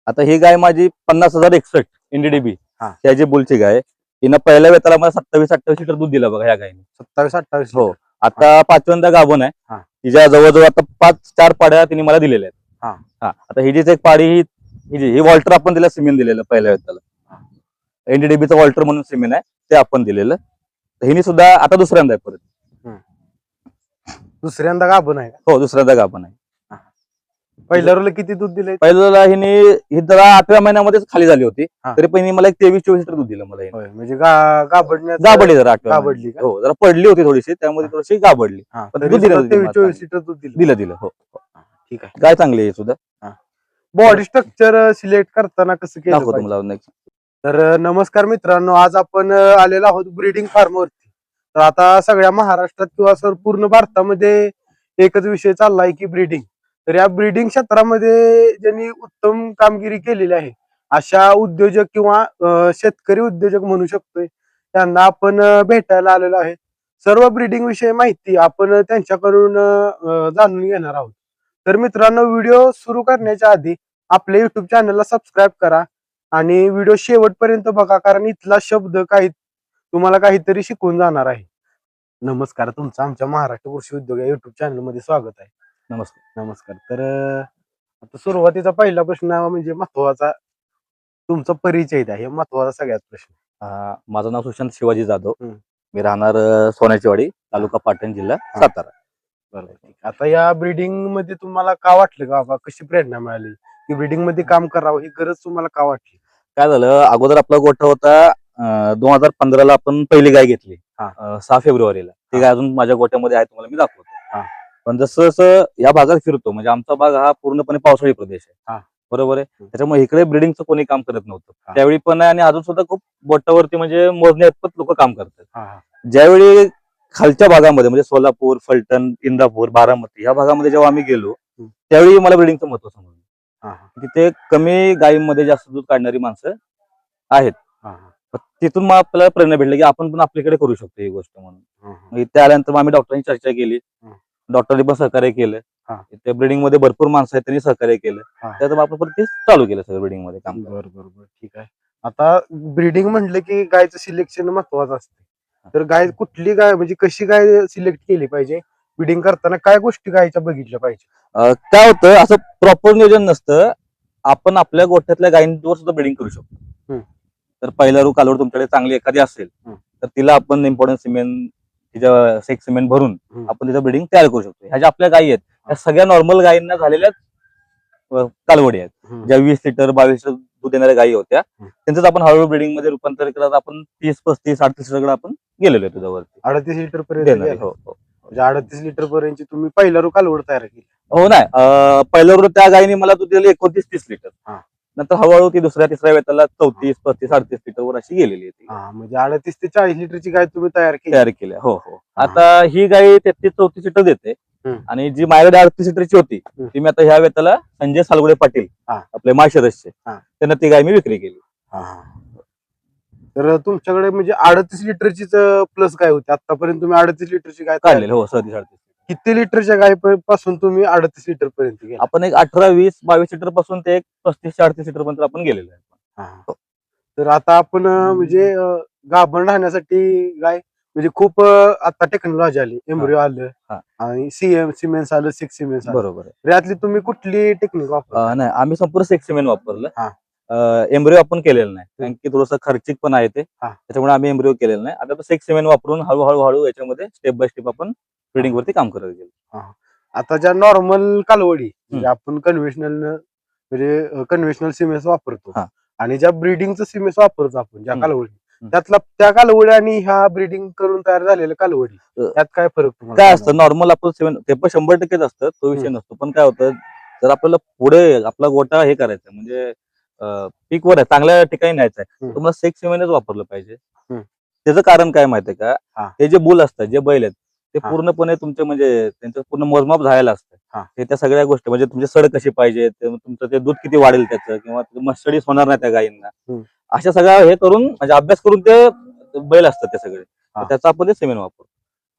आता ही गाय माझी 50,061 NDDB हा. त्याची बुलची गाय. हिनं पहिल्या वेताला मला 27-28 लिटर दूध दिलं बघा ह्या गायने. 27-28 हो. आता 5व्यांदा गाभण आहे. हा. तिच्या जवळजवळ आता 5-4 पाड्या तिने मला दिलेल्या आहेत. हा. आता ही जीच एक पाडी ही वॉल्टर आपण तिला सिमेंट दिलेलं पहिल्या वेताला. NDDBचं वॉल्टर म्हणून सिमेंट आहे ते आपण दिलेलं. हिने सुद्धा आता दुसऱ्यांदा आहे परत. दुसऱ्यांदा गाभण आहे. हो, दुसऱ्यांदा गाभण आहे. पहिल्या रोला किती दूध दिले? पहिल्याला ही जरा 8व्या महिन्यामध्येच खाली झाली होती. तरी पण हिने मला एक 23-24 लिटर दूध दिलं मला. म्हणजे गाभडली जरा 8व्या गाभडली का? हो, जरा पडली होती थोडीशी, त्यामुळे थोडीशी गाभडली. पण दूध दिलं 23-24 लिटर दूध दिलं. हो, ठीक आहे. गाय चांगली आहे सुद्धा. बॉडी स्ट्रक्चर सिलेक्ट करताना कसं केलं दाखवतो पाहिजे? मला next. तर नमस्कार मित्रांनो, आज आपण आलेलो आहोत ब्रीडिंग फार्म वरती. तर आता सगळ्या महाराष्ट्रात किंवा पूर्ण भारतामध्ये एकच विषय चाललाय की ब्रीडिंग. तर या ब्रीडिंग क्षेत्रामध्ये ज्यांनी उत्तम कामगिरी केलेली आहे अशा उद्योजक किंवा शेतकरी उद्योजक म्हणू शकतोय त्यांना आपण भेटायला आलेलो आहे. सर्व ब्रीडिंग विषयी माहिती आपण त्यांच्याकडून जाणून घेणार आहोत. तर मित्रांनो, व्हिडिओ सुरू करण्याच्या आधी आपल्या युट्यूब चॅनलला सबस्क्राईब करा आणि व्हिडिओ शेवटपर्यंत बघा, कारण इथला शब्द तुम्हाला काहीतरी शिकून जाणार आहे. नमस्कार, तुमचं आमच्या महाराष्ट्र कृषी उद्योग या युट्यूब चॅनल मध्ये स्वागत आहे. नमस्कार. तर आता सुरुवातीचा पहिला प्रश्न म्हणजे महत्वाचा, तुमचा परिचय द्या. हे महत्वाचा सगळ्यात प्रश्न. माझं नाव सुशांत शिवाजी जाधव. मी राहणार सोन्याचीवाडी, तालुका पाटण, जिल्हा सातारा. बरोबर. आता या ब्रीडिंग मध्ये तुम्हाला का वाटलं, का बाबा कशी प्रेरणा मिळाली की ब्रीडिंग मध्ये काम करावं, ही गरज तुम्हाला का वाटली? काय झालं, अगोदर आपला गोठा होता 2015ला आपण पहिली गाय घेतली 6 फेब्रुवारीला. ती गाय अजून माझ्या गोठ्यामध्ये आहे, तुम्हाला मी दाखवतो. पण जसं जसं या भागात फिरतो, म्हणजे आमचा भाग हा पूर्णपणे पावसाळी प्रदेश आहे, बरोबर आहे. त्याच्यामुळे इकडे ब्रीडिंगचं कोणी काम करत नव्हतं त्यावेळी पण आहे, आणि अजून सुद्धा खूप बोटावरती म्हणजे मोजण्यात लोक काम करतात. ज्यावेळी खालच्या भागामध्ये म्हणजे सोलापूर, फलटण, इंदापूर, बारामती या भागामध्ये जेव्हा आम्ही गेलो त्यावेळी मला ब्रीडिंगचं महत्व समजलं. तिथे कमी गायीमध्ये जास्त दूध काढणारी माणसं आहेत. तिथून मग आपल्याला प्रेरणा भेटली की आपण पण आपल्याकडे करू शकतो ही गोष्ट म्हणून. इथे आल्यानंतर मग आम्ही डॉक्टरांनी चर्चा केली, डॉक्टरनी पण सहकार्य केलं. त्या ब्रीडिंग मध्ये भरपूर माणसं आहेत, त्यांनी सहकार्य केलं. त्यात आपण परत ते चालू केलं सगळं ब्रीडिंग मध्ये काम. बरोबर, ठीक आहे. आता ब्रीडिंग म्हटलं की गायचं सिलेक्शन महत्वाचं असतं. तर गाय कुठली गाय म्हणजे कशी गाय सिलेक्ट केली पाहिजे, ब्रीडिंग करताना काय गोष्टी गायच्या बघितल्या पाहिजे? काय होतं, असं प्रॉपर नियोजन नसतं. आपण आपल्या गोठ्यातल्या गायींवर सुद्धा ब्रीडिंग करू शकतो. तर पहिला रू कालवड तुमच्याकडे चांगली एखादी असेल तर तिला आपण इम्पॉर्टंट सिमेंट, तिच्या सेक्स सिमेंट भरून आपण तिचं ब्रीडिंग तयार करू शकतो. ह्या ज्या आपल्या गायी आहेत त्या सगळ्या नॉर्मल गायींना झालेल्या कालवडी आहेत. ज्या 20 लिटर 22 लिटर दूध देणाऱ्या गायी होत्या त्यांचं आपण हळूहळू ब्रीडिंग मध्ये रूपांतर करत आपण 30, 35, 38 लिटर आपण गेलेलो आहे तुझ्यावरती. 38 लिटर पर्यंत? हो. म्हणजे 38 लिटर पर्यंत तुम्ही पहिला रू कालवड तयार केली? हो, नाही, पहिल्या रू त्या गायीने मला दूध दिलं 29-30 लिटर. नंतर हळूहळू ती दुसऱ्या तिसऱ्या वेताला 34, 35, 38 लिटर वर अशी गेलेली आहे. म्हणजे 38 ते 40 लिटरची गाय तुम्ही तयार केली? हो. आता ही गाय 33-34 लिटर देते, आणि जी माझ्याकडे 38 लिटरची होती ती मी आता ह्या वेताला संजय सालगुडे पाटील आपले माळशिरसचे, त्यांना ती गाय मी विक्री केली. तर तुमच्याकडे म्हणजे 38 लिटरचीच प्लस गाय होती आतापर्यंत, तुम्ही 38 लिटरची गाय काढलेली? हो, 37-38. किती लिटरच्या गाय पासून तुम्ही 38 लिटर पर्यंत गेला? आपण एक 18, 20, 22 लिटर पासून ते एक 35-38 लिटर पर्यंत आपण गेलेलो आहे. तर आता आपण म्हणजे गाभण राहण्यासाठी गाय म्हणजे खूप आता टेक्नॉलॉजी आली, एम्ब्रिओ आलं आणि सिमेंस आलं, 6 सिमेंस आलं. बरोबर. यातली तुम्ही कुठली टेक्निक वापरता? नाही, आम्ही संपूर्ण सेक्स सिमेंट वापरलं. एम्ब्रिओ आपण केलेलं नाही, कारण की थोडंसं खर्चिक पण आहे ते, त्याच्यामुळे आम्ही एम्ब्रिओ केलेलं नाही. आता सेक्स सिमेंट वापरून हळूहळू याच्यामध्ये स्टेप बाय स्टेप आपण ब्रीडिंग वरती काम करत गेलो. आता ज्या नॉर्मल कालवडी म्हणजे आपण कन्व्हेन्शनल सिमेंस वापरतो आणि ज्या ब्रीडिंगचं सिमेंस वापरतो आपण ज्या कालवडी, त्या कालवडी आणि ह्या ब्रीडिंग करून तयार झालेल्या कालवडी त्यात काय फरक? काय असतं, नॉर्मल आपण सिमेंट ते पण 100% असतं, तो विषय नसतो. पण काय होतं, जर आपल्याला पुढे आपला गोठा हे करायचं म्हणजे पीक वर आहे, चांगल्या ठिकाणी न्यायचं आहे, तुम्हाला सेक्स सिमेंटच वापरलं पाहिजे. त्याचं कारण काय माहितीये का, हे जे बुल असतात, जे बैल आहेत, ते पूर्णपणे तुमचे म्हणजे त्यांचं पूर्ण मोजमाप झालेलं असतं. हे त्या सगळ्या गोष्टी म्हणजे तुमची सड कशी पाहिजे, तुमचं ते दूध किती वाढेल त्याचं, किंवा मस्टडीज होणार नाही त्या गायींना, अशा सगळ्या हे करून म्हणजे अभ्यास करून ते बैल असतात ते सगळे, त्याचा आपण ते सिमेंट वापरतो.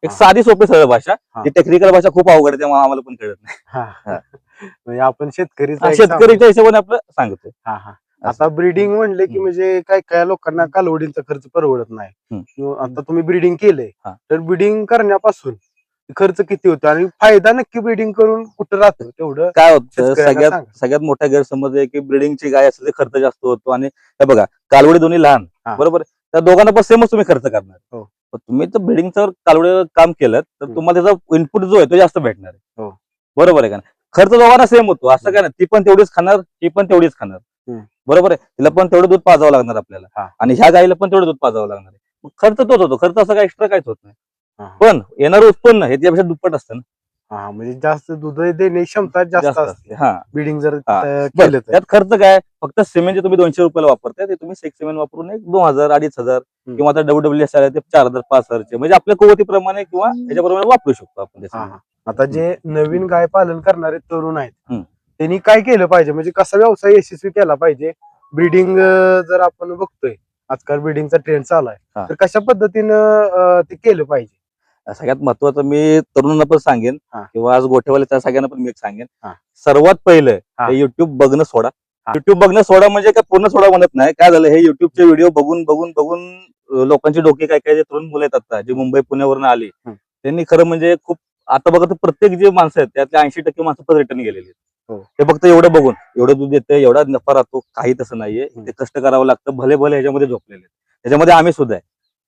एक साधी सोपी सरळ भाषा. हा. ती टेक्निकल भाषा खूप अवघड आहे, त्यामुळे आम्हाला पण कळत नाही. हा. म्हणजे आपण शेतकरीचा एक शेतकरीच्या हिशोबाने आपलं सांगतोय. हा हा. आता ब्रीडिंग म्हणले की म्हणजे काय काय लोकांना कालवडींचा खर्च परवडत नाही. किंवा आता तुम्ही ब्रीडिंग केलंय हा. तर ब्रीडिंग करण्यापासून खर्च किती होतो आणि फायदा नक्की ब्रीडिंग करून कुठं राहतो तेवढं काय होतं शेतकऱ्यांना सांगा. सगळ्यात मोठा गैरसमज आहे की ब्रिडिंगची गाय असेल तर खर्च जास्त होतो. आणि हे बघा, कालवडी दोन्ही लहान, हा. बरोबर आहे? त्या दोघांना पण सेमच तुम्ही खर्च करणार. हो. पण तुम्ही तर ब्रिडिंगचं कालवडी काम केलं तर तुम्हाला त्याचा इनपुट जो आहे तो जास्त भेटणार आहे. हो. बरोबर आहे का नाही? खर्च दोघांना सेम होतो, असं काय नाही. ती पण तेवढीच खाणार, ती पण तेवढीच खाणार. बरोबर आहे? तिला पण तेवढं दूध पाजावं लागणार हा. आपल्याला, आणि ह्या गाईला पण तेवढं दूध पाजावं लागणार आहे. मग खर्च तोच होतो, खर्च असं काय एक्स्ट्रा काहीच होत नाही. पण येणारं उत्पन्न हे त्यापेक्षा दुप्पट असतं ना. हा म्हणजे जास्त दूध देण्याची क्षमता जास्त असते हा. ब्रीडिंग जर हा. केलं तर. त्यात खर्च काय, फक्त सिमेंटचे तुम्ही 200 रुपयाला वापरताय, ते तुम्ही सेक्स सिमेंट वापरून एक 2000 2500 किंवा आता WWS आले ते 4000 5000 म्हणजे आपल्या कुवतीप्रमाणे किंवा याच्याप्रमाणे वापरू शकतो आपण ते हा सिमेंट. हा. आता जे नवीन गाय पालन करणारे तरुण आहेत हम्म. त्यांनी काय केलं पाहिजे, म्हणजे कसा व्यवसाय यशस्वी केला पाहिजे? ब्रीडिंग जर आपण बघतोय आजकाल ब्रीडिंगचा ट्रेंड चालू आहे, हा. तर कशा पद्धतीनं ते केलं पाहिजे? सगळ्यात महत्वाचं मी तरुणांना पण सांगेन, हा. किंवा आज गोठेवाले त्या सगळ्यांना पण मी एक सांगेन, हा. सर्वात पहिलं हा. हे युट्यूब बघणं सोडा. हा. युट्यूब बघणं सोडा म्हणजे काय पूर्ण सोडा म्हणत नाही. काय झालं, हे युट्यूबचे व्हिडिओ बघून बघून बघून लोकांची डोकी काय काय जे तरुण मुलं आहेत आता, जे मुंबई पुण्यावरून आली, त्यांनी खरं म्हणजे खूप, आता बघा तर प्रत्येक जे माणसं आहेत त्यातले 80% माणसं पण रिटर्न गेलेली आहेत. हो. ते फक्त एवढं बघून, एवढं दूध देतं, एवढा नफा राहतो, काही तसं नाहीये. ते कष्ट करावं लागतं, भले भले ह्याच्यामध्ये झोपलेले आहेत. त्याच्यामध्ये आम्ही सुद्धा आहे.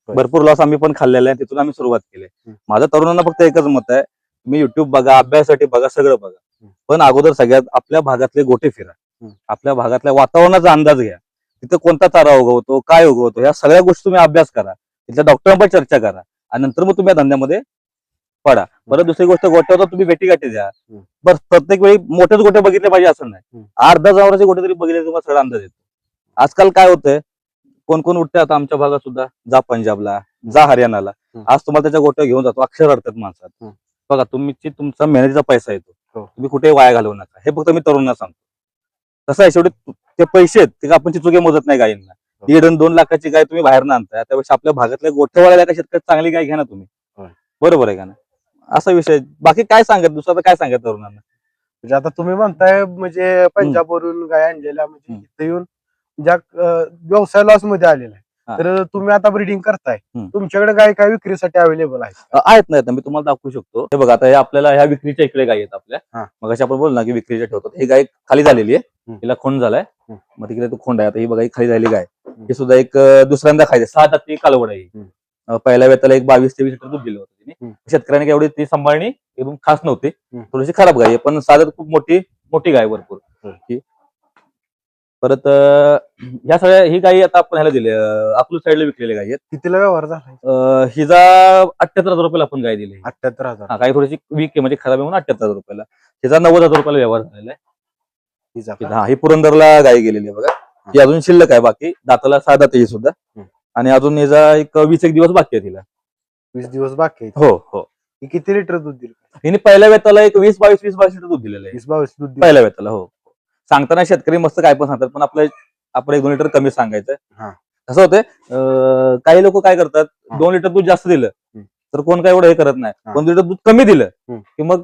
भरपूर लॉस आम्ही पण खाल्लेला आहे, तिथून आम्ही सुरुवात केली. माझं तरुणांना फक्त एकच मत आहे, तुम्ही युट्यूब बघा, अभ्यासासाठी बघा, सगळं बघा, पण अगोदर सगळ्यात आपल्या भागातले गोटे फिरा, आपल्या भागातल्या वातावरणाचा अंदाज घ्या. तिथं कोणता चारा उगवतो, काय उगवतो, ह्या सगळ्या गोष्टी तुम्ही अभ्यास करा, तिथल्या डॉक्टरांपासून चर्चा करा, आणि नंतर मग तुम्ही या धंद्यामध्ये पडा. परत दुसरी गोष्ट, गोट्यावर तुम्ही भेटीगाठी द्या. बस प्रत्येक वेळी मोठेच गोटे बघितले पाहिजे असं नाही, 8-10 जनावरांचे गोटे तरी बघितले तुम्हाला सगळा अंदाज येतो. आजकाल काय होतंय, कोण कोण उठते आता आमच्या भागात सुद्धा, जा पंजाबला, जा हरियाणाला, आज तुम्हाला त्याच्या गोट्या घेऊन जातो, अक्षर अडतात माणसात. बघा, तुमचा मेहनतीचा पैसा येतो, तुम्ही कुठे वाया घालवू नका. हे फक्त मी तरुणांना सांगतो. कसं आहे, शेवटी ते पैसे आहेत ते आपण चुके मोजत नाही गायींना. 1.5-2 लाखाची गाय तुम्ही बाहेर आणताय, त्यापेक्षा आपल्या भागातल्या गोठेवाल्या का शेतकरी चांगली गाय घ्या ना तुम्ही. बरोबर आहे का ना? असा विषय. बाकी काय सांगत, दुसरं काय सांगत तरुणांना? म्हणजे आता तुम्ही म्हणताय म्हणजे पंजाबवरून गाय आणलेल्या, म्हणजे इथे येऊन ज्या व्यवसाय लॉस मध्ये आलेला आहे, तर तुम्ही आता ब्रीडिंग करताय, तुमच्याकडे गाय काय विक्रीसाठी अवेलेबल आहेत ना, मी तुम्हाला दाखवू शकतो. हे बघा, आता हे आपल्याला ह्या विक्रीच्या इकडे गाय आहेत आपल्या. मग अशी आपण बोल ना की विक्रीच्या ठेवतो, ही गाय खाली झालेली आहे, हिला खोंड झालाय. मग तिकडे तो खोंड आहे, आता ही बघा, ही खाली झालेली गाय, ही सुद्धा एक दुसऱ्यांदा खायचे 6 दाती कालवड आहे. पहिल्या वेळेला एक 22-23 लिटर दूध दिलं होतं तिने. शेतकऱ्याने एवढी ती सांभाळणी एकदम खास नव्हती, थोडीशी खराब गाय आहे, पण साधारण खूप मोठी गाय भरपूर. परत ह्या सगळ्या ही गायी आता आपण ह्याला दिले, अकलूज साईडला विकलेल्या गायी आहेत. कितीला व्यवहार झाला? हिजा 78,000 रुपयाला आपण गाय दिली. 78,000. काही थोडीशी वीक आहे म्हणजे खराब आहे म्हणून 78,000 रुपयाला. हिचा 90,000 रुपयाला व्यवहार झालेला आहे. ही पुरंदरला गाय गेलेली आहे बघा. ही अजून शिल्लक आहे, बाकी दाताला 6 दात ही सुद्धा, आणि अजून हिचा एक 20 दिवस बाकी आहे तिला. 20 दिवस बाकी आहे? हो हो. किती लिटर दूध दिलं हिने पहिल्या वेताला एक 20-22 लिटर दूध दिलेलं आहे. 20-22 दूध पहिल्या वेताला. हो. सांगताना शेतकरी मस्त काय पण सांगतात, पण आपण 1-2 लिटर कमी सांगायचं. कसं होतंय, काही लोक काय करतात, 2 लिटर दूध जास्त दिलं तर कोण काय एवढं हे करत नाही, 2 लिटर दूध कमी दिलं की मग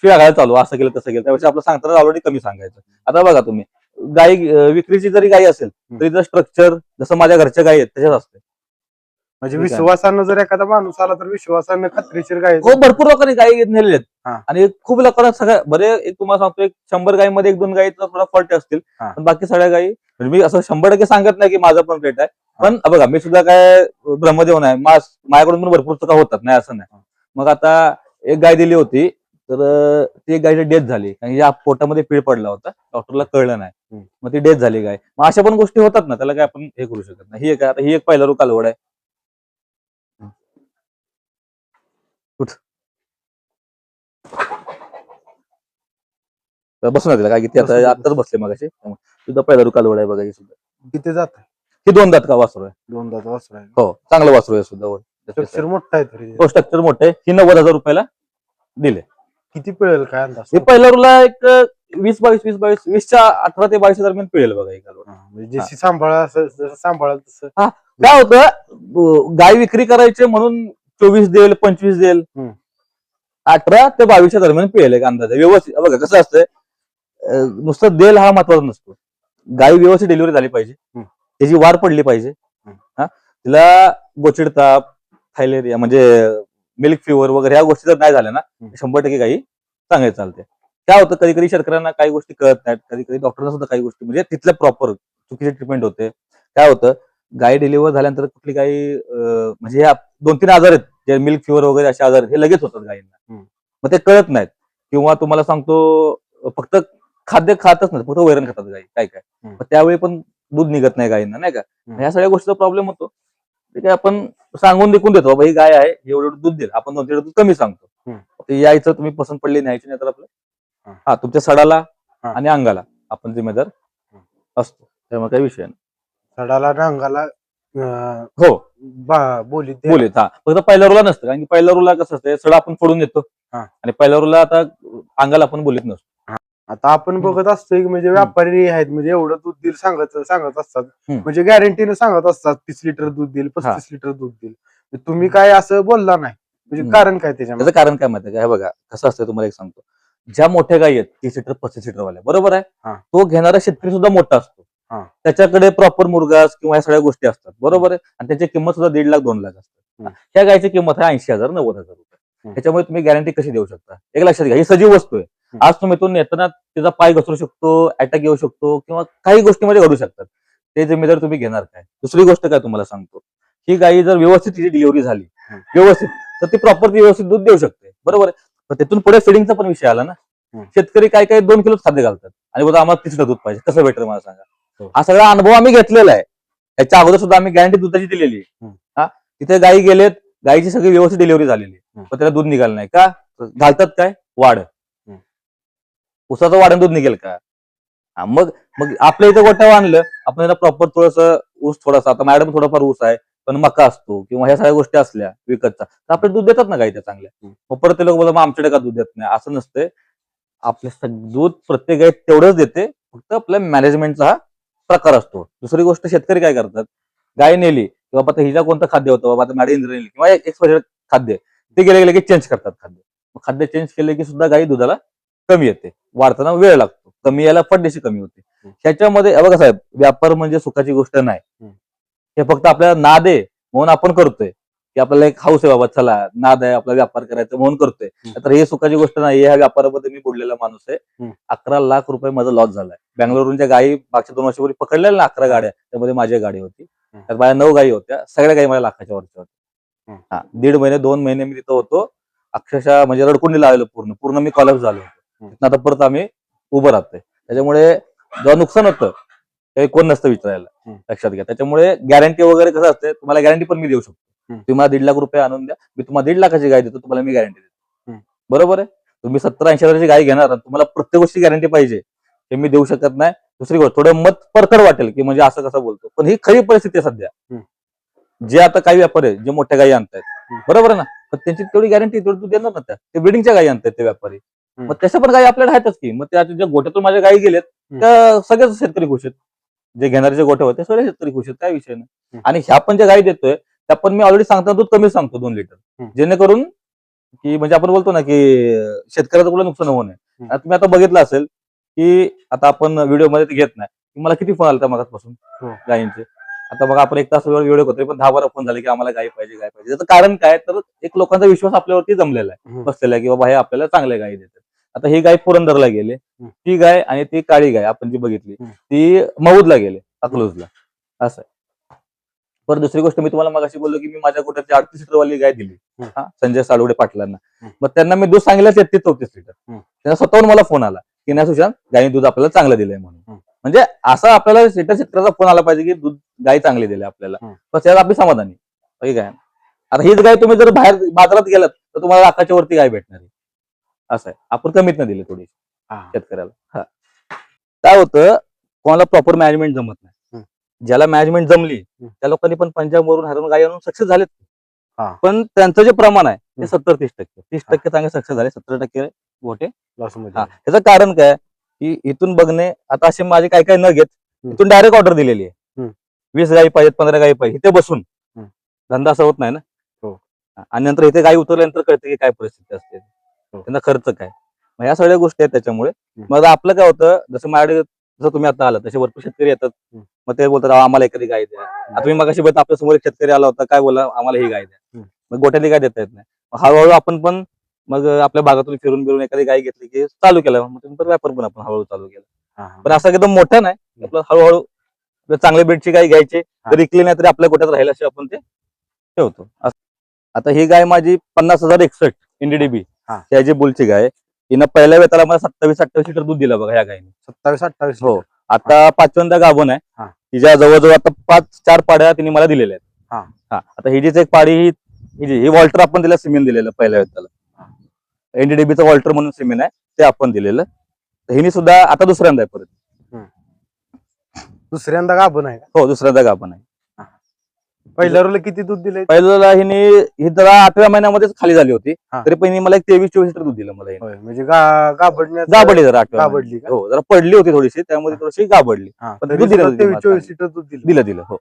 शिळा घालायला चालू, असं केलं तसं केलं. त्यापेक्षा आपलं सांगताना ऑलरेडी कमी सांगायचं. आता बघा तुम्ही, गाय विक्रीची जरी गाय असेल तरी तिचं स्ट्रक्चर जसं माझ्या घरच्या गायी आहेत तशाच असते. म्हणजे विश्वासानं जर एखादा माणूस आला तर विश्वासानं खात्रीशीर गाय. हो, भरपूर लोकांनी गायी नेलेल्या आहेत, आणि खूप लोकांना सगळ्या एक तुम्हाला सांगतो, 100 गायीमध्ये 1-2 गायीचा थोडा फॉल्ट असतील, पण बाकी सगळ्या गायी, म्हणजे मी असं 100% सांगत नाही की माझा पण रेट आहे, पण बघा, मी सुद्धा काय ब्रह्मदेव नाही, माझ्याकडून पण भरपूर चुका होतात, नाही असं नाही. मग आता एक गाय दिली होती, तर ती एक गायची डेथ झाली, कारण या पोटामध्ये पीळ पडला होता, डॉक्टरला कळलं नाही, मग ती डेथ झाली गाय. मग अशा पण गोष्टी होतात ना, त्याला काय आपण हे करू शकत नाही. ही एक पहिला कालवड आहे. बसून तिला काय किती, आता आत्ताच बसले मग अशी सुद्धा पहिला कालवड आहे बघा. ही सुद्धा किती जात? ही 2 दात का वासरू आहे. 2 दात वासरू आहे? हो, चांगलं वासरू आहे सुद्धा. स्ट्रक्चर मोठं आहे तरी? हो, स्ट्रक्चर मोठं आहे. ही 90,000 रुपयाला दिले. किती पिळेल काय अंदाज? हे पहिल्या रूला एक 20-22 18 ते 22 दरम्यान पिळेल बघा ही कालवड. म्हणजे जशी सांभाळा, जसं सांभाळाल तसं. काय होतं, गाय विक्री करायचे म्हणून 24 देईल 25 देईल. 18 ते 22 दरम्यान पिळेल एक अंदाज व्यवस्थित. बघा कसं असतंय, नुसतं देल हा महत्वाचा नसतो. गाई व्यवस्थित डिलिव्हरी झाली पाहिजे, त्याची वाढ पडली पाहिजे. हा, तिला गोचिड ताप, थायलेरिया म्हणजे मिल्क फिवर वगैरे ह्या गोष्टी जर नाही झाल्या ना, 100% गाई चांगले चालते. काय होतं, कधी कधी शेतकऱ्यांना काही गोष्टी कळत नाहीत, कधी कधी डॉक्टरांना सुद्धा काही गोष्टी म्हणजे तिथल्या प्रॉपर चुकीची ट्रीटमेंट होते. काय होतं, गाई डिलिव्हर झाल्यानंतर कुठली गाई म्हणजे ह्या 2-3 आजार आहेत, जे मिल्क फिवर वगैरे असे आजार हे लगेच होतात गायींना, मग ते कळत नाहीत. किंवा तुम्हाला सांगतो, फक्त खाद्य खातच नाही, फक्त वैरण खातात गाई काय काय, मग त्यावेळी पण दूध निघत नाही गायींना, नाही का. ह्या सगळ्या गोष्टीचा प्रॉब्लेम होतो. ठीक आहे, आपण सांगून देखून देतो, बाबा ही गाय आहे एवढं दूध देईल, आपण 2 दूध कमी सांगतो. ते यायचं तुम्ही पसंत पडली न्यायची, नाही तर आपलं तुमच्या सडाला आणि अंगाला आपण जिम्मेदार असतो, त्यामुळे काही विषय नाही. सडाला रंगाला हो बोलीत बोलीत. हा, फक्त पहिल्या रुला नसतं, कारण की पहिल्या रुला कसं असतं, सडा आपण फोडून देतो आणि पहिल्या रुला आता अंगाला आपण बोलीत नसतो. आता आपण बघत असतोय की म्हणजे व्यापारी आहेत, म्हणजे एवढं दूध देईल सांगत असतात, म्हणजे गॅरंटीने सांगत असतात 30 लिटर दूध देईल, 35 लिटर दूध देईल. तुम्ही काय असं बोलला नाही, म्हणजे कारण काय त्याचं कारण काय माहिती आहे, बघा कसं असतं, तुम्हाला एक सांगतो. ज्या मोठ्या गायी आहेत 30 लिटर 35 लिटर वाल्या, बरोबर आहे, तो घेणारा शेतकरी सुद्धा मोठा असतो. त्याच्याकडे प्रॉपर मुरगास किंवा ह्या सगळ्या गोष्टी असतात, बरोबर आहे, आणि त्याची किंमत सुद्धा 1.5 लाख 2 लाख असते. त्या गायची किंमत आहे 80,000 90,000 रुपये. त्याच्यामुळे तुम्ही गॅरंटी कशी देऊ शकता, एक लक्षात घ्या, ही सजीव वस्तू आहे. आज तुम्ही इथून येताना तिचा पाय घसरू शकतो, अटॅक येऊ शकतो, किंवा काही गोष्टीमध्ये घडू शकतात. ते जिम्मेदारी तुम्ही घेणार काय. दुसरी गोष्ट काय तुम्हाला सांगतो, ही गायी जर व्यवस्थित तिची डिलिव्हरी झाली व्यवस्थित, तर ती प्रॉपर व्यवस्थित दूध देऊ शकते, बरोबर आहे. तर तिथून पुढे फिडिंगचा पण विषय आला ना. शेतकरी काय काय 2 किलो खाद्य घालतात आणि बोलतात आम्हाला 30 लिटर दूध पाहिजे, कसं भेटेल मला सांगा. हा सगळा अनुभव आम्ही घेतलेला आहे. त्याच्या अगोदर सुद्धा आम्ही गॅरंटी दुधाची दिलेली आहे. हा, तिथे गायी गेलेत, गायीची सगळी व्यवस्थित डिलिव्हरी झालेली, पण त्याला दूध निघालं नाही का, घालतात काय वाढ, उसाचं वाढण दूध निघेल का. मग मग आपल्या इथं गोठ्यावर आणलं आपण, त्याला प्रॉपर थोडंसं ऊस, थोडासा आता मॅडम थोडाफार ऊस आहे, पण मका असतो किंवा ह्या सगळ्या गोष्टी असल्या विकतचा, तर आपले दूध देतात ना गाई त्या चांगल्या. मग परत ते लोक बोलतात मग आमच्याकडे का दूध देत नाही, असं नसतंय. आपले दूध प्रत्येक गाय तेवढंच देते, फक्त आपल्या मॅनेजमेंटचा हा प्रकार असतो. दुसरी गोष्ट, शेतकरी काय करतात, गाय नेली किंवा आता हिला कोणतं खाद्य होतं, बाबा आता मॅडी नेली किंवा एक स्पेशल खाद्य, ते गेले गेले की चेंज करतात खाद्य. खाद्य चेंज केले की सुद्धा गाई दुधाला कमी येते, वाढताना वेळ लागतो, कमी यायला फटदेशी कमी होते. ह्याच्यामध्ये बघा साहेब, व्यापार म्हणजे सुखाची गोष्ट नाही. हे फक्त आपल्याला नाद आहे म्हणून आपण करतोय, की आपल्याला एक हाऊस आहे, बाबा चला नाद आहे आपला व्यापार करायचा म्हणून करतोय. तर हे सुखाची गोष्ट नाही. ह्या व्यापारामध्ये मी बुडलेला माणूस आहे. 11 लाख रुपये माझा लॉस झालाय. बँगलोरहून ज्या गायी मागच्या 2 वर्षापूर्वी पकडलेल्या ना 11 गाड्या, त्यामध्ये माझी गाडी होती. त्यात माझ्या 9 गायी होत्या, सगळ्या गायी माझ्या लाखाच्या वरच्या होत्या. 1.5 महिने 2 महिने मी तिथं होतो, अक्षरशः म्हणजे रडकुंडीला आलेलो, पूर्ण मी कॉलेज झालो होतो. आता परत आम्ही उभं राहतोय. त्याच्यामुळे जेव्हा नुकसान होतं ते कोण नसतं विचारायला, लक्षात घ्या. त्याच्यामुळे गॅरंटी वगैरे कसं असते, तुम्हाला गॅरंटी पण मी देऊ शकतो. तुम्ही मला 1.5 लाख रुपये आणून द्या, मी तुम्हाला 1.5 लाखाची गाय देतो, तुम्हाला मी गॅरंटी देतो, बरोबर आहे. तुम्ही 70-80 हजाराची गाय घेणार, तुम्हाला प्रत्येक गोष्टी गॅरंटी पाहिजे, हे मी देऊ शकत नाही. दुसरी गोष्ट, थोडं मत परखड वाटेल की म्हणजे असं कसं बोलतो, पण ही खरी परिस्थिती आहे सध्या. जे आता काही व्यापारी आहे, जे मोठ्या गायी आणतायत, बरोबर आहे ना, पण त्यांची तेवढी गॅरंटी तेवढी देणार ना, त्या ते ब्रिडिंगच्या गायी आणतात ते व्यापारी. मग तशा पण गायी आपल्याला आहेतच की. मग त्या ज्या गोठ्यातून माझ्या गायी गेलेत त्या सगळेच शेतकरी खुश आहेत. जे घेणारे जे गोठे होते सगळे शेतकरी खुश आहेत, काय विषय नाही. आणि ह्या पण ज्या गायी देतोय त्या पण मी ऑलरेडी सांगताना दूध कमी सांगतो 2 लिटर, जेणेकरून की म्हणजे आपण बोलतो ना की शेतकऱ्याचं कुठलं नुकसान होऊ नये. तुम्ही आता बघितलं असेल की आता आपण व्हिडिओ मध्ये घेत नाही, मला किती फोन आला त्या मगापासून गायींचे. आता बघा आपण 1 तास व्हिडिओ करतोय, पण 10-12 फोन झाले की आम्हाला गाय पाहिजे गाय पाहिजे. त्याचं कारण काय, तर एक लोकांचा विश्वास आपल्यावरती जमलेला आहे, बसलेला आहे की बाबा हे आपल्याला चांगल्या गायी देतात. आता ही गाय पुरंदरला गेले, ती गाय आणि ती काळी गाय आपण जी बघितली ती मऊदला गेले, अकलूजला, असं आहे. परत दुसरी गोष्ट, मी तुम्हाला मगाशी बोललो की मी माझ्या गोठ्याची 38 लिटर वाली गाय दिली संजय साळुडे पाटलांना. मग त्यांना मी दूध सांगितलं 33-34 लिटर. त्यांना स्वतःहून मला फोन आला की नाही सुशांत, गायी दूध आपल्याला चांगलं दिलंय म्हणून. म्हणजे असं आपल्याला शेतकऱ्याचा फोन आला पाहिजे की दूध गाय चांगली दिली आपल्याला, पण त्याला आपली समाधानी. ठीक आहे. आता हीच गाय तुम्ही जर बाहेर बाजारात गेलात तर तुम्हाला लाखाच्या वरती गाय भेटणार आहे, असं आहे. आपण कमीत न दिली थोडी शेतकऱ्याला. काय होतं, कोणाला प्रॉपर मॅनेजमेंट जमत नाही. ज्याला मॅनेजमेंट जमली त्या लोकांनी पण पंजाब वरून हरून गाय आणून सक्सेस झालेत. पण त्यांचं जे प्रमाण आहे ते 70-30%. 30% चांगले सक्सेस झाले, 70% गोठे त्याचं कारण काय की इथून बघणे. आता असे माझे काय काय न घेत इथून डायरेक्ट ऑर्डर दिलेली आहे, 20 गायी पाहिजेत 15 गायी पाहिजे, इथे बसून धंदा असं होत नाही ना. आणि नंतर इथे गाय उतरल्यानंतर कळते की काय परिस्थिती असते, त्यांना खर्च काय. मग या सगळ्या गोष्टी आहेत त्याच्यामुळे. मग आपलं काय होतं, जसं माझ्याकडे जसं तुम्ही आता आलात तसे भरपूर शेतकरी येतात, मग ते बोलतात आम्हाला एखादी गाय द्या. आता तुम्ही मगाशी बघता आपल्या समोर एक शेतकरी आला होता, काय बोला आम्हाला ही गाय द्या. मग गोठ्यातली गाय देता येत नाही. मग हळूहळू आपण पण मग आपल्या भागातून फिरून बिरून एखादी गाय घेतली की चालू केलं, मग नंतर व्यापार पण आपण हळूहळू चालू केला. पण असं एकदम मोठा नाही, आपलं हळूहळू चांगल्या ब्रीडची गाय घ्यायची, जर विकली नाही तरी आपल्या गोठ्यात राहिला अशी आपण ते ठेवतो. आता ही गाय माझी 50,061 NDDB त्याची बुलची गाय, हिनं पहिल्या वेताला मला 27-28 लिटर दूध दिलं बघा ह्या गायने. 27-28. हो, आता 5व्यांदा गाभण आहे. तिच्या जवळजवळ आता 5-4 पाड्या तिने मला दिलेल्या आहेत. आता ही जीच एक पाडी ही वॉल्टर आपण तिला सिमेंट दिलेलं पहिल्या वेताला, NDDBचं वॉल्टर म्हणून सिमेंट आहे ते आपण दिलेलं. हिने सुद्धा आता दुसऱ्यांदा आहे परत. दुसऱ्यांदा गाभण आहे? हो, दुसऱ्यांदा गाभण आहे. पहिल्या रोला किती दूध दिले? पहिल्याला ही जरा 8व्या महिन्यामध्येच खाली झाली होती, तरी पण मला एक 23-24 लिटर दूध दिलं मला. म्हणजे गाभडली जरा 8व्या. हो, जरा पडली होती थोडीशी, त्यामुळे थोडीशी गाभडली. पण दूध दिलं 23-24 लिटर दूध दिलं. हो.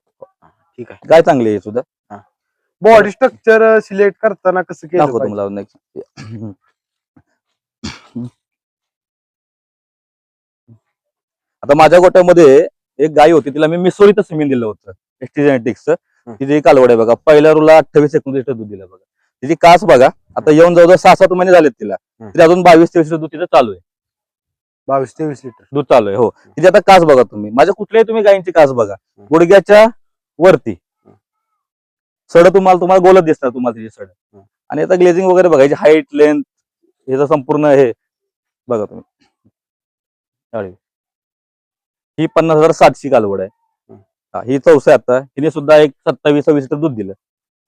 ठीक आहे, गाय चांगली आहे सुद्धा. बॉडी स्ट्रक्चर सिलेक्ट करताना कसं केलं दाखवतो तुम्हाला नेक्स्ट. आता माझ्या गोट्यामध्ये एक गाय होती, तिला मी मिसोरीचं सिमेंट दिलं होतं, ST जेनेटिक्सचं. तिची कालवड आहे बघा, पहिल्या रोला 28-29 लिटर दूध दिलं बघा. तिची कास बघा, आता येऊन जवळजवळ 6-7 महिने झालेत तिला, तरी अजून 22-23 लिटर दूध तिचं चालू आहे. 22-23 लिटर दूध चालू आहे. हो, तिची आता कास बघा तुम्ही, माझ्या कुठल्याही तुम्ही गायींची कास बघा, गुडघ्याच्या वरती सड तुम्हाला गोलत दिसणार तुम्हाला तिची सड. आणि आता ग्लेझिंग वगैरे बघायची, हाईट लेंथ ह्याचं संपूर्ण हे बघा तुम्ही. ही 50,007 कालवड आहे. ही 4 आहे. आता हिने सुद्धा एक 27-26 लिटर दूध दिलं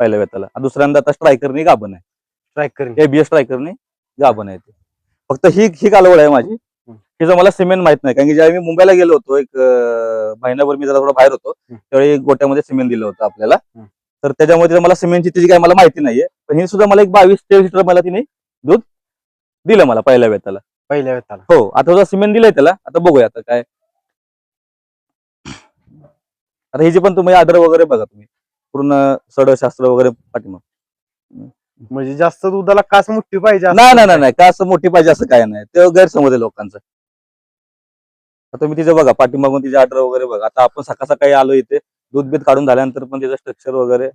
पहिल्या वेताला. दुसऱ्यांदा आता स्ट्रायकरने गाभण आहे, ABS स्ट्रायकरने गाभण आहे. फक्त ही कालवड आहे माझी. हिचं मला सिमेंट माहित नाही, कारण की ज्यावेळी मी मुंबईला गेलो होतो, एक महिनाभर मी जरा थोडा बाहेर होतो, त्यावेळी गोट्यामध्ये सिमेंट दिलं होतं आपल्याला. तर त्याच्यामुळे मला सिमेंटची तिची काय मला माहिती नाहीये, पण ही सुद्धा मला एक 22-23 लिटर मला तिने दूध दिलं मला पहिल्या वेताला. हो, आता सिमेंट दिलंय त्याला. आता बघूया आता काय. आता हिची पण तुम्ही आदर वगैरे बघा तुम्ही, पूर्ण सडशास्त्र वगैरे पाठीमाग. म्हणजे जास्त दुधाला कास मोठी पाहिजे? नाही, कास मोठी पाहिजे असं काय नाही, ते गैरसमज आहे लोकांचा. आता तुम्ही तिचं बघा पाठीमागून तिचे आदर वगैरे बघा. आता आपण सकाळी आलो इथे, दूध बीत काढून झाल्यानंतर पण तिचं स्ट्रक्चर वगैरे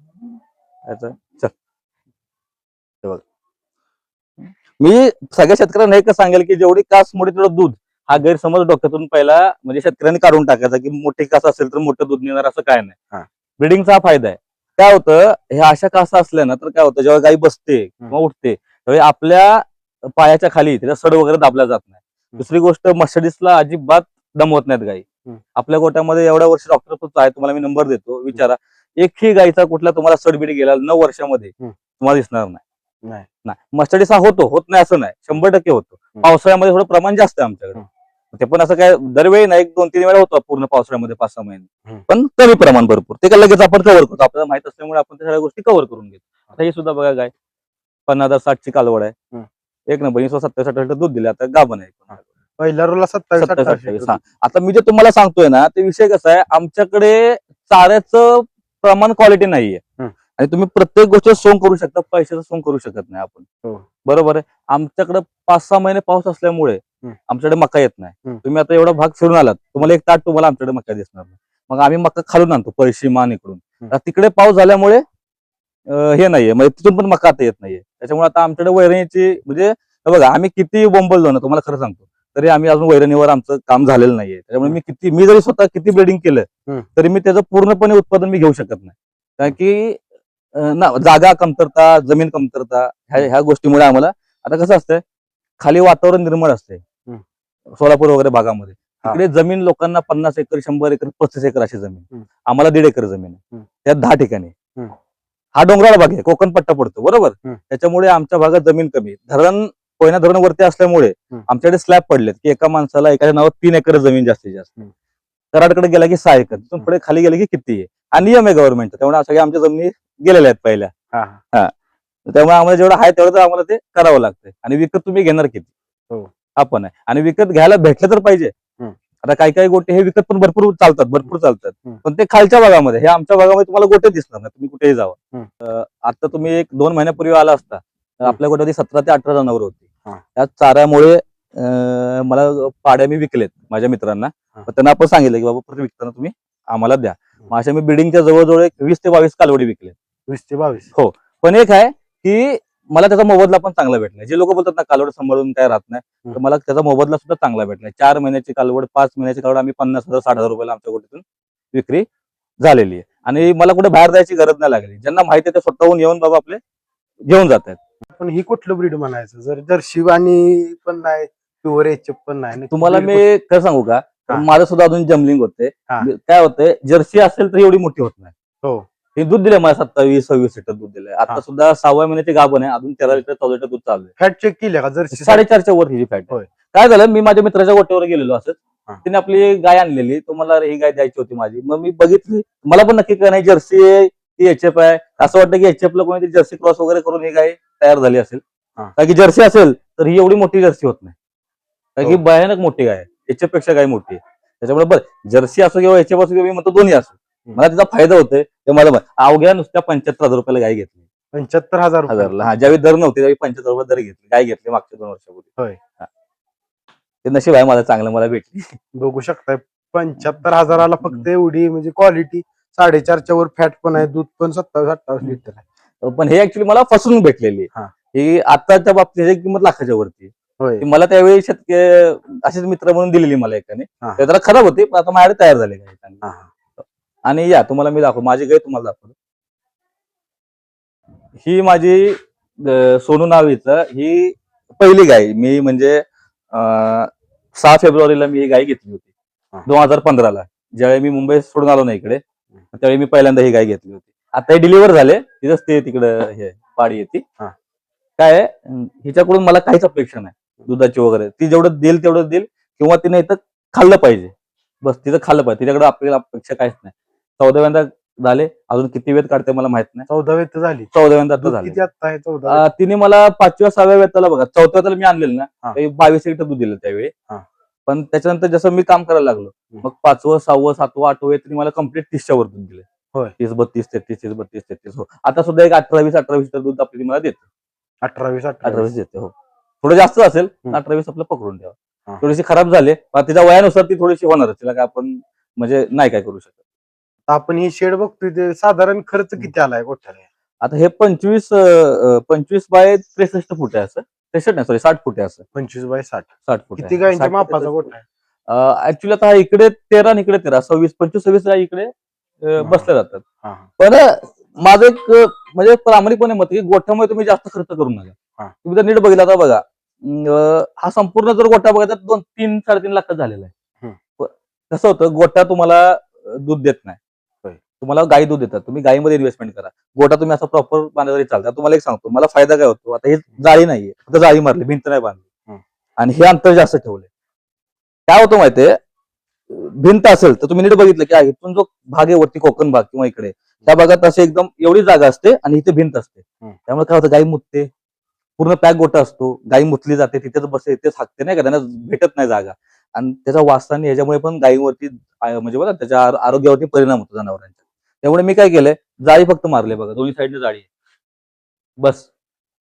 मी सगळ्या शेतकऱ्यांना एकच सांगेल की जेवढी कास मोठी तेवढं दूध. हा गैरसमज डोक्यातून पहिला म्हणजे शेतकऱ्यांनी काढून टाकायचा की मोठी कास असेल तर मोठं दूध मिळणार, असं काय नाही. ब्रिडिंगचा हा फायदा आहे. काय होतं, हे अशा कासा असल्या ना तर काय होतं, जेव्हा गाई बसते किंवा उठते त्यावेळी आपल्या पायाच्या खाली तिला सड वगैरे दाबला जात नाही. दुसरी गोष्ट, मर्सिडीजला अजिबात दमवत नाहीत गाई. आपल्या गोट्यामध्ये एवढ्या वर्ष डॉक्टर आहे, तुम्हाला मी नंबर देतो, विचारा. एकही गाईचा कुठला तुम्हाला सडबिडी गेला 9 वर्षामध्ये तुम्हाला दिसणार नाही. मर्सिडीज हा होत नाही असं नाही, 100% होतो. पावसाळ्यामध्ये थोडं प्रमाण जास्त आहे आमच्याकडे, ते पण असं काय दरवेळी नाही, 1-2-3 वेळा होतो पूर्ण पावसाळ्यामध्ये 5-6 महिने, पण कमी प्रमाण भरपूर. ते काय लगेच आपण कव्हर करतो, आपल्याला माहित असल्यामुळे आपण त्या सगळ्या गोष्टी कव्हर करून घेतो. आता ही सुद्धा बघा गाय 50,007 कालवड आहे, एक नंबर. 27-28 लिटर दूध दिले, आता गाभण आहे. पहिल्या रोला 27-28. आता मी जे तुम्हाला सांगतोय ना, ते विषय कसा आहे, आमच्याकडे चाऱ्याचं प्रमाण क्वालिटी नाहीये, आणि तुम्ही प्रत्येक गोष्ट सोंग करू शकता, पैशाचं सोंग करू शकत नाही आपण. बरोबर आहे. आमच्याकडे 5-6 महिने पाऊस असल्यामुळे आमच्याकडे मका येत नाही. तुम्ही आता एवढा भाग फिरून आलात, तुम्हाला एक ताट तुम्हाला आमच्याकडे मका दिसणार नाही. मग आम्ही मका खालून आणतो, पळशी मान इकडून. तिकडे पाऊस झाल्यामुळे हे नाहीये, म्हणजे तिथून पण मका आता येत नाहीये. त्याच्यामुळे आता आमच्याकडे वैरणीची म्हणजे बघा, आम्ही किती बोंबललो ना, तुम्हाला खरं सांगतो, तरी आम्ही अजून वैरणीवर आमचं काम झालेलं नाहीये. त्याच्यामुळे मी जरी स्वतः किती ब्रीडिंग केलं तरी मी त्याचं पूर्णपणे उत्पादन मी घेऊ शकत नाही, कारण की जागा कमतरता, जमीन कमतरता, ह्या गोष्टीमुळे आम्हाला. आता कसं असतंय, खाली वातावरण निर्मळ असते सोलापूर वगैरे भागामध्ये, तिकडे जमीन लोकांना 50 एकर 100 एकर 35 एकर अशी जमीन, आम्हाला 1.5 एकर जमीन आहे, त्यात 10 ठिकाणी. हा डोंगराळ भाग आहे, कोकण पट्टा पडतो बरोबर. त्याच्यामुळे आमच्या भागात जमीन कमी. कोयना धरण वरती असल्यामुळे आमच्याकडे स्लॅब पडलेत की एका माणसाला एखाद्या नावात 3 एकर जमीन जास्तीत जास्त. कराडकडे गेला की 6 एकर, तिथून पुढे खाली गेले की किती आहे, हा नियम आहे गव्हर्नमेंटचा. त्यामुळे सगळ्या आमच्या जमिनी गेलेल्या आहेत पहिल्या. त्यामुळे आम्हाला जेवढं आहे तेवढं तर आम्हाला ते करावं लागतंय. आणि विकत तुम्ही घेणार किती, आपण आहे, आणि विकत घ्यायला भेटलं तर पाहिजे. आता काही काही गोटे हे विकत पण भरपूर चालतात हम्म. पण ते खालच्या भागामध्ये, हे आमच्या भागामध्ये तुम्हाला गोटे दिसणार नाही, तुम्ही कुठेही जावा. हम्म. आता तुम्ही 1-2 महिन्यापूर्वी आला असता तर आपल्या गोट्यामध्ये 17 ते 18 जनावर होती. हा. त्या चाऱ्यामुळे मला पाड्या मी विकलेत माझ्या मित्रांना. हा. पण त्यांना आपण सांगितलं की बाबा परत विकताना तुम्ही आम्हाला द्या. मग अशा मी बिल्डिंगच्या जवळजवळ 20 ते 22 कालवडी विकले. 20 ते 22. हो. पण एक आहे की मला त्याचा मोबदला पण चांगला भेटला. जे लोक बोलतात ना कालवड सांभाळून काय राहत नाही, तर मला त्याचा मोबदला सुद्धा चांगला भेटला. 4 महिन्याची कालवड, 5 महिन्याची कालवड आम्ही 50,000 60,000 रुपयाला आमच्या गोट्यातून विक्री झालेली आहे. आणि मला कुठे बाहेर जायची गरज नाही लागली. ज्यांना माहिती आहे ते स्वतःहून येऊन बाबा आपले घेऊन जात आहेत. पण ही कुठलं ब्रीड म्हणायचं? जर जर्सी आणि पण नाही, प्युअर एचएफ पण नाही, नक्की तुम्हाला breed मी काय सांगू का, हा. माझं सुद्धा अजून जमलिंग होते. हा. काय होतंय, जर्सी असेल तर एवढी मोठी होत नाही. हो. हे दूध दिलंय मला 27-26 लिटर दूध दिलंय. आता हा. सुद्धा 6व्या महिन्याची गाभण आहे, अजून 13 लिटर 14 लिटर दूध चालू आहे. फॅट चेक केली का जर्सी? 4.5च्या वर हिची फॅट. होय. काय झालं, मी माझ्या मित्राच्या गोट्यावर गेलेलो असं, हा. तिने आपली गाय आणलेली, तो मला ही गाय द्यायची होती माझी. मग मी बघितली, मला पण नक्की काय नाही जर्सी आहे की एचएफ आहे. असं वाटतं की एचएफ ला कोणीतरी जर्सी क्रॉस वगैरे करून ही गाय तयार झाली असेल. हा. कारण की जर्सी असेल तर ही एवढी मोठी जर्सी होत नाही, कारण की हो. भयानक मोठी गाय आहे, एचएफ पेक्षा गाय मोठी आहे. त्याच्यामुळे बरं जर्सी असो किंवा एचएफ असो किंवा मी म्हणतो दोन्ही असो, मला त्याचा फायदा होतोय. ते मला अवघ्या नुसत्या 75,000 रुपयाला गाय घेतली. 75,000 रुपये. हजारला. हा, ज्यावेळी दर नव्हते त्यावेळी 75,000 रुपये दर घेतली, गाय घेतली मागच्या 2 वर्षापूर्वी. होय. हा. ते नशीब आहे मला, चांगलं मला भेटली. बघू शकताय 75,000ला फक्त एवढी म्हणजे क्वालिटी. 4.5च्या वर फॅट पण आहे, दूध पण 27-28 लिटर आहे. पण हे ऍक्च्युली मला फसवून भेटलेली हा. ही आताच्या बाबतीत ह्याची किंमत लाखाच्या वरती आहे. होय. ती मला त्यावेळी असेच मित्र म्हणून दिलेली मला एकाने. हा. ते जरा खराब होती पण आता माझ्याकडे तयार झाले गाय चांगली. हा. आणि या तुम्हाला मी दाखव, माझी गाय तुम्हाला दाखवतो. ही माझी सोनू नाव हिचं. ही पहिली गाय मी म्हणजे 6 फेब्रुवारीला मी ही गाय घेतली होती. हा. 2015ला ज्यावेळी मी मुंबई सोडून आलो ना इकडे, त्यावेळी मी पहिल्यांदा ही गाय घेतली होती. आता हे डिलिव्हर झाले, तिथंच ते तिकडं हे पाडी येते. हा. काय आहे, हिच्याकडून मला काहीच अपेक्षा नाही दुधाची वगैरे. ती जेवढं देईल तेवढं देईल, किंवा तिने इथं खाल्लं पाहिजे, बस तिथं खाल्लं पाहिजे. तिच्याकडे आपल्याला अपेक्षा काहीच नाही. 14व्यांदा झाले, अजून किती वेळ काढते मला माहित नाही. 14 वेत झाली. 14व्यांदा आता दूध झाले. किती आता आहे? 14. तिने मला 5व्या-6व्या वेताला बघा, 4थ्या वेताला मी आणलेलं ना, हा. 22 लिटर दूध दिलं त्यावेळी. हा. पण त्याच्यानंतर जसं मी काम करायला लागलो, मग 5वं, 6वं, 7वं, 8वं तिने मला कम्प्लीट 30च्या वर दूध दिले. होय. 30, 32, 33, 30, 32, 33. हो, आता सुद्धा एक 18-20 लिटर दूध आपली मला देते. 18-20 देते. हो, थोडं जास्त असेल, 18-20 आपलं पकडून ठेवा. थोडीशी खराब झाले, पण तिच्या वयानुसार ती थोडीशी होणारच. तिला काय आपण म्हणजे नाही काय करू शकत. आपण ही शेड बघतोय ते साधारण खर्च किती आलाय गोठ्याला? आता हे 25 बाय 63 फूट आहे असं. 63 नाही, सॉरी 60 फूट आहे असं. 25 बाय 60. 60 फूट किती गायींच्या मापाचा गोठा आहे? ऍक्च्युली आता इकडे 13 आणि इकडे 13, 26, 25-26 इकडे बसले जातात. हा. पण माझं एक म्हणजे प्रामाणिकपणे मत आहे की गोठ्यामध्ये तुम्ही जास्त खर्च करू नका. हा. तुम्ही जर नीट बघितला तर बघा, हा संपूर्ण जर गोठा बघायचा 3-3.5 लाख झालेला आहे. कसं होतं, गोठा तुम्हाला दूध देत नाही, तुम्हाला गाई दूध देतात. तुम्ही गायीमध्ये इन्व्हेस्टमेंट करा. गोठा तुम्ही असं प्रॉपर बांधल्यातरी चालता. तुम्हाला एक सांगतो, मला फायदा काय होतो, आता हे जाळी नाहीये, फक्त जाळी मारली, भिंत नाही बांधली, आणि हे अंतर जास्त ठेवले. काय होतं माहितीये, भिंत असेल तर तुम्ही नीट बघितलं की इथून जो भाग आहे वरती कोकण भाग किंवा इकडे त्या भागात असे एकदम एवढी जागा असते आणि इथे भिंत असते. त्यामुळे काय होतं, गाई मुतते, पूर्ण पॅक गोठा असतो, गाई मुतली जाते, तिथेच बसते, तिथेच हाकते, नाही का, त्यांना भेटत नाही जागा. आणि त्याचा वासाने ह्याच्यामुळे पण गायीवरती म्हणजे बघा त्याच्या आरोग्यावरती परिणाम होतो जनावरांच्या. त्यामुळे मी काय केलंय, जाळी फक्त मारले बघा, दोन्ही साईडने जाळी, बस,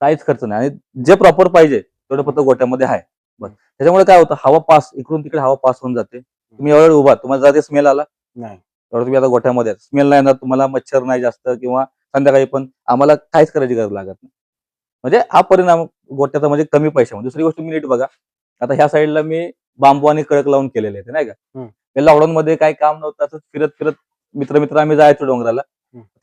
काहीच खर्च नाही. आणि जे प्रॉपर पाहिजे तेवढं फक्त गोट्यामध्ये आहे, बस. त्याच्यामुळे काय होतं, हवा पास इकडून तिकडे हवा पास होऊन जाते. तुम्ही एवढं उभा, तुम्हाला जाते स्मेल आला नाही, एवढं तुम्ही आता गोठ्यामध्ये स्मेल नाही येणार, तुम्हाला मच्छर नाही जास्त, किंवा संध्याकाळी पण आम्हाला काहीच करायची गरज लागत नाही. म्हणजे हा परिणाम गोट्याचा म्हणजे कमी पैशामध्ये. दुसरी गोष्ट मी नीट बघा, आता ह्या साईडला मी बांबू आणि कळक लावून केलेले आहेत, नाही का. लॉकडाऊन मध्ये काही काम नव्हतं, असं फिरत फिरत मित्र आम्ही जायचो डोंगराला.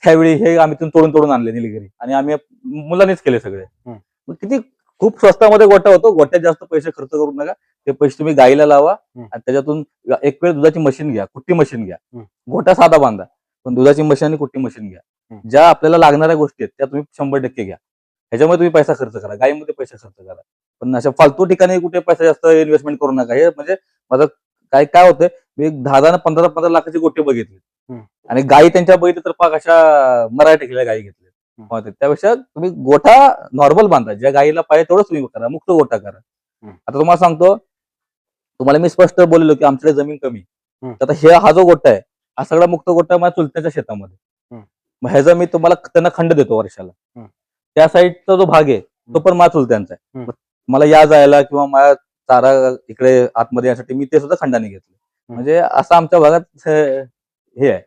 त्यावेळी हे आम्ही तोडून आणले निलगिरी, आणि आम्ही मुलांनीच केले सगळे. मग किती खूप स्वस्तामध्ये गोठा होतो. गोट्यात जास्त पैसे खर्च करू नका, ते पैसे तुम्ही गाईला लावा, आणि त्याच्यातून एक वेळ दुधाची मशीन घ्या, कुट्टी मशीन घ्या. गोठा साधा बांधा, पण दुधाची मशीन आणि कुट्टी मशीन घ्या. ज्या आपल्याला लागणाऱ्या गोष्टी आहेत त्या तुम्ही 100% घ्या. ह्याच्यामध्ये तुम्ही पैसा खर्च करा, गायीमध्ये पैसा खर्च करा, पण अशा फालतू ठिकाणी कुठे पैसा जास्त इन्व्हेस्टमेंट करू नका. हे म्हणजे माझं काय होतंय, मी 10 15 लाखाची गोष्टी बघितली, आणि गायी त्यांच्या बघितल्या तर पाक अशा मराठी टेकलेल्या गायी घेतल्या. त्यापेक्षा तुम्ही गोठा नॉर्मल बांधा, ज्या गायीला पाहिजे तेवढंच तुम्ही करा, मुक्त गोठा करा. आता तुम्हाला सांगतो, तुम्हाला मी स्पष्ट बोललो की आमच्याकडे जमीन कमी हम्म. तर आता हा जो गोटा आहे हा सगळा मुक्त गोटा माझ्या चुलत्याच्या शेतामध्ये. हम्म. मग ह्याचा मी तुम्हाला त्यांना खंड देतो वर्षाला. हम्म. त्या साईडचा जो भाग आहे तो पण माझ्या चुलत्यांचा आहे. हम्म. मग मला या जायला किंवा माझ्या चारा इकडे आतमध्ये यासाठी मी ते सुद्धा खंडाने घेतलं. म्हणजे असं आमच्या भागात हे आहे.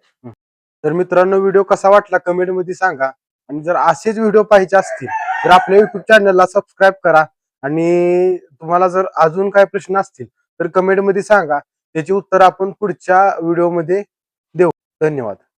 तर मित्रांनो, व्हिडिओ कसा वाटला कमेंट मध्ये सांगा. आणि जर असेच व्हिडिओ पाहिजे असतील तर आपल्या युट्यूब चॅनलला सबस्क्राईब करा. आणि तुम्हाला जर अजून काय प्रश्न असतील तर कमेंट मध्ये सांगा, त्याची उत्तर आपण पुढच्या व्हिडिओमध्ये देऊ. धन्यवाद.